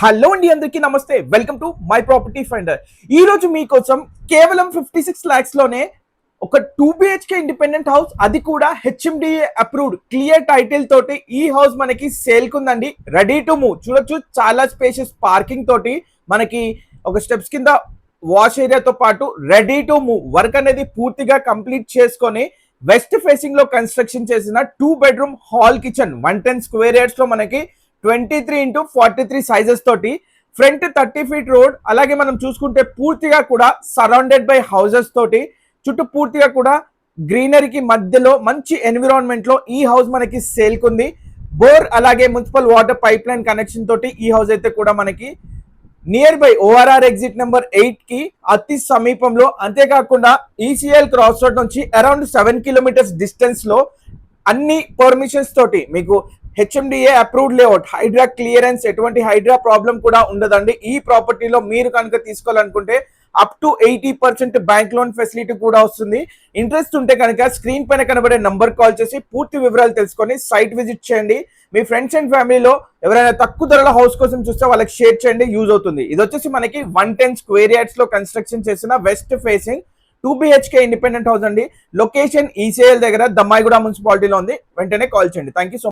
Hello అండి, అందరికీ నమస్తే. Welcome to my property finder. ఈ రోజు మీకోసం కేవలం 56 lakhs లోనే ఒక 2 BHK ఇండిపెండెంట్ హౌస్, అది కూడా హెచ్ఎండిఏ అప్రూవ్డ్ క్లియర్ టైటిల్ తోటి ఈ హౌస్ మనకి సేల్ కుందండి. Ready to move. చూడొచ్చు, చాలా స్పేషియస్ పార్కింగ్ తోటి మనకి ఒక స్టెప్స్ కింద వాష్ ఏరియాతో పాటు రెడీ టు మూవ్ వర్క్ అనేది పూర్తిగా కంప్లీట్ చేసుకొని వెస్ట్ ఫేసింగ్ లో కన్స్ట్రక్షన్ చేసిన 2 bedroom hall kitchen 110 square yards లో మనకి 23x43 సైజెస్ తోటి ఫ్రంట్ 30 feet రోడ్. అలాగే మనం చూసుకుంటే పూర్తిగా కూడా సరౌండెడ్ బై హౌసెస్ తోటి చుట్టూ పూర్తిగా కూడా గ్రీనరీకి మధ్యలో మంచి ఎన్విరాన్మెంట్ లో ఈ హౌస్ మనకి సేల్ కుంది. బోర్ అలాగే municipal water pipeline connection తోటి ఈ హౌస్ అయితే కూడా మనకి nearby ORR exit number 8 కి అతి సమీపంలో, అంతేకాకుండా ఈసీఎల్ క్రాస్ రోడ్ నుంచి అరౌండ్ 7 kilometers డిస్టెన్స్ లో అన్ని పర్మిషన్స్ తోటి మీకు HMDA approved layout, Hydraa clearance, ఎటువంటి హైడ్రా ప్రాబ్లం కూడా ఉండదండి. ఈ ప్రాపర్టీలో మీరు కనుక తీసుకోవాలనుకుంటే up to 80% bank loan facility కూడా వస్తుంది. ఇంట్రెస్ట్ ఉంటే కనుక స్క్రీన్ పైన కనబడే నంబర్ కాల్ చేసి పూర్తి వివరాలు తెలుసుకొని సైట్ విజిట్ చేయండి. మీ ఫ్రెండ్స్ అండ్ ఫ్యామిలీలో ఎవరైనా తక్కువ ధరల హౌస్ కోసం చూస్తే వాళ్ళకి షేర్ చేయండి, యూజ్ అవుతుంది. ఇది వచ్చేసి మనకి 110 square yards లో కన్స్ట్రక్షన్ చేసిన west facing 2 BHK independent house అండి. లొకేషన్ ఈసీఎల్ దగ్గర దమ్మాయిగూడ మున్సిపాలిటీలో ఉంది. వెంటనే కాల్ చేయండి. Thank you so